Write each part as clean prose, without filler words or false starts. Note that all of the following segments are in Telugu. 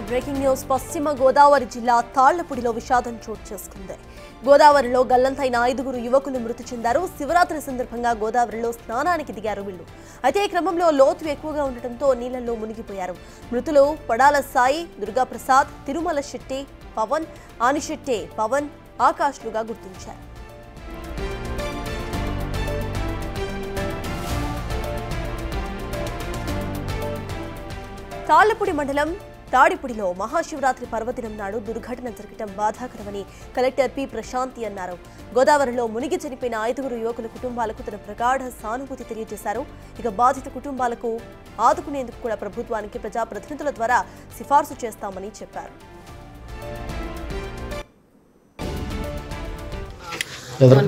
బ్రేకింగ్ న్యూస్ పశ్చిమ గోదావరి జిల్లా తాళ్లపూడిలో విషాదం చోటు చేసుకుంది. గోదావరిలో గల్లంతైన 5 యువకులు మృతి చెందారు. శివరాత్రి సందర్భంగా గోదావరిలో స్నానానికి దిగారు వీళ్లు. అయితే ఈ క్రమంలో లోతు ఎక్కువగా ఉండటంతో నీళ్లలో మునిగిపోయారు. మృతులు పడాల సాయి, దుర్గాప్రసాద్, తిరుమల శెట్టి, పవన్, ఆనిశెట్టి పవన్, ఆకాష్లుగా గుర్తించారు. తాళ్లపూడి మండలం తాడిపూడిలో మహాశివరాత్రి పర్వదినం నాడు దుర్ఘటన జరగడం బాధాకరమని కలెక్టర్ పి ప్రశాంతి అన్నారు. గోదావరిలో మునిగి చనిపోయిన 5 యువకుల కుటుంబాలకు తన ప్రగాఢ సానుభూతి తెలియజేశారు. ఇక బాధిత కుటుంబాలకు ఆదుకునేందుకు కూడా ప్రభుత్వానికి ప్రజాప్రతినిధుల ద్వారా సిఫార్సు చేస్తామని చెప్పారు.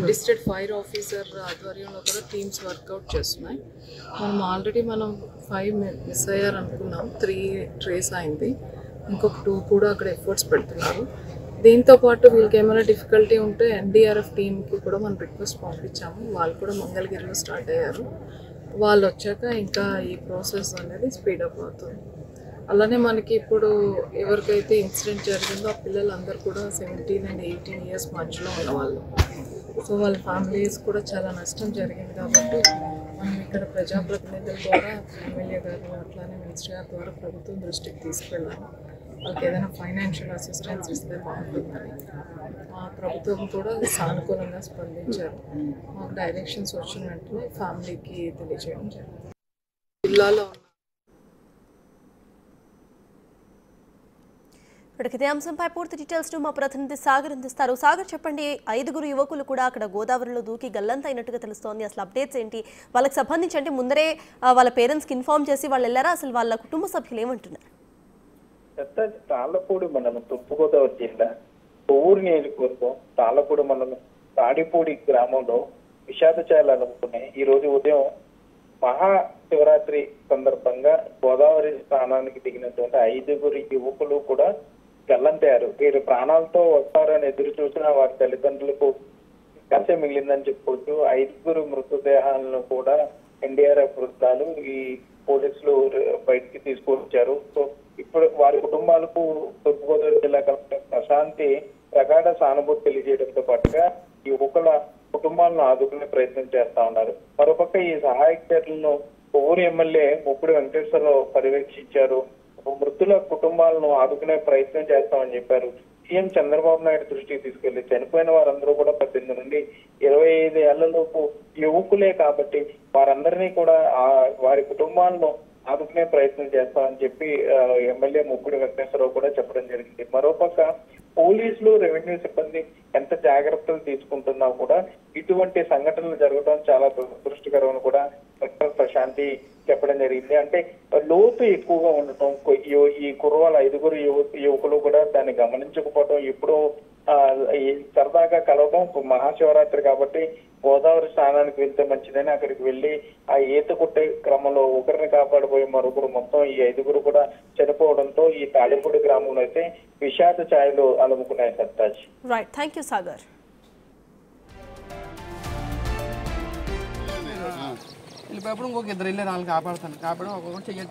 డిస్ట్రిక్ట్ ఫైర్ ఆఫీసర్ ఆధ్వర్యంలో కూడా టీమ్స్ వర్కౌట్ చేస్తున్నాయి. ఆల్రెడీ 5 మిస్ అయ్యారు అనుకున్నాం, 3 ట్రేస్ అయింది, ఇంకొక 2 కూడా అక్కడ ఎఫర్ట్స్ పెడుతున్నారు. దీంతోపాటు వీళ్ళకి ఏమైనా డిఫికల్టీ ఉంటే ఎన్డీఆర్ఎఫ్ టీమ్కి కూడా మనం రిక్వెస్ట్ పంపించాము. వాళ్ళు కూడా మంగళగిరిలో స్టార్ట్ అయ్యారు. వాళ్ళు వచ్చాక ఇంకా ఈ ప్రాసెస్ అనేది స్పీడప్ అవుతుంది. అలానే మనకి ఇప్పుడు ఎవరికైతే ఇన్సిడెంట్ జరిగిందో ఆ పిల్లలందరూ కూడా 17 and 18 years మధ్యలో ఉన్నవాళ్ళు. సో వాళ్ళ ఫ్యామిలీస్ కూడా చాలా నష్టం జరిగింది. కాబట్టి మనం ఇక్కడ ప్రజాప్రతినిధుల ద్వారా, ఎమ్మెల్యే గారు అట్లానే మినిస్టర్ గారి ద్వారా ప్రభుత్వం దృష్టికి తీసుకెళ్ళాలి. వాళ్ళకి ఏదైనా ఫైనాన్షియల్ అసిస్టెన్స్ ఇస్తే బాగుంటుందని మా ప్రభుత్వం కూడా సానుకూలంగా స్పందించారు. మాకు డైరెక్షన్స్ వచ్చిన వెంటనే ఫ్యామిలీకి తెలియజేయడం జరిగింది. జిల్లాలో ఇదే అంశంపై పూర్తి డీటెయిల్స్ మా ప్రతినిధి సాగర్ అందిస్తారు. సాగర్, చెప్పండి, 5 యువకులు కూడా అక్కడ గోదావరిలో దూకి గల్లంతైనట్టుగా తెలుస్తోంది. అసలు అప్డేట్స్ ఏంటి? వాళ్ళకి సంబంధించి అంటే ముందరే వాళ్ళ పేరెంట్స్కి ఇన్ఫార్మ్ చేసి వాళ్ళు వెళ్ళారా? అసలు వాళ్ళ కుటుంబ సభ్యులు ఏమంటున్నారు? తాళ్లపూడి మండలం, తూర్పుగోదావరి జిల్లా కొవ్వూరు నియోజకవర్గం తాళ్లపూడి మండలం తాడిపూడి గ్రామంలో విషాద ఛాయలు అనుకునే ఈ రోజు ఉదయం మహాశివరాత్రి సందర్భంగా గోదావరి స్నానానికి దిగినటువంటి 5 యువకులు కూడా గల్లంతయ్యారు. వీరు ప్రాణాలతో వస్తారని ఎదురు చూసిన వారి తల్లిదండ్రులకు కసే మిగిలిందని చెప్పుకోవచ్చు. 5 మృతదేహాలను కూడా ఎన్డీఆర్ఎఫ్ బృందాలు, ఈ పోలీసులు బయటికి తీసుకొచ్చారు. సో ఇప్పుడు వారి కుటుంబాలకు తూర్పుగోదావరి జిల్లా కలెక్టర్ ప్రశాంతి ప్రగాఢ సానుభూతి తెలియజేయడంతో పాటుగా ఈ యువకుల కుటుంబాలను ఆదుకునే ప్రయత్నం చేస్తా ఉన్నారు. మరోపక్క ఈ సహాయక చర్యలను కొవ్వూరు ఎమ్మెల్యే ముప్పుడు వెంకటేశ్వరరావు పర్యవేక్షించారు. మృతుల కుటుంబాలను ఆదుకునే ప్రయత్నం చేస్తామని చెప్పారు. సీఎం చంద్రబాబు నాయుడు దృష్టికి తీసుకెళ్లి చనిపోయిన వారందరూ కూడా 18 నుండి 25 ఏళ్లలోపు యువకులే కాబట్టి వారందరినీ కూడా వారి కుటుంబాలను ఆదుకునే ప్రయత్నం చేస్తామని చెప్పి ఎమ్మెల్యే ముప్పుడు వెంకటేశ్వరరావు కూడా చెప్పడం జరిగింది. మరోపక్క పోలీసులు, రెవెన్యూ సిబ్బంది ఎంత జాగ్రత్తలు తీసుకుంటున్నా కూడా ఇటువంటి సంఘటనలు జరగడం చాలా దురదృష్టకరమని కూడా కలెక్టర్ ప్రశాంతి చెప్పడం జరిగింది. అంటే లోతు ఎక్కువగా ఉండటం, ఈ కుర్రవాళ్ళ 5 యువకులు కూడా దాన్ని గమనించకపోవడం, ఇప్పుడు సరదాగా కలవడం, మహాశివరాత్రి కాబట్టి గోదావరి స్నానానికి వెళ్తే మంచిదని అక్కడికి వెళ్ళి ఆ ఈత కొట్టే క్రమంలో ఒకరిని కాపాడిపోయి మరొకరు, మొత్తం ఈ 5 కూడా చనిపోవడంతో ఈ తాడిపూడి గ్రామంలో అయితే విషాద ఛాయలు అలుముకున్నాయి. సత్తాజ్. Right, thank you Sagar. వెళ్ళిపోయినప్పుడు ఇంకొక 2 వెళ్ళారు, వాళ్ళని కాపాడుతాను. కాపాడు ఒక్కొక్కటి చెయ్యాలి.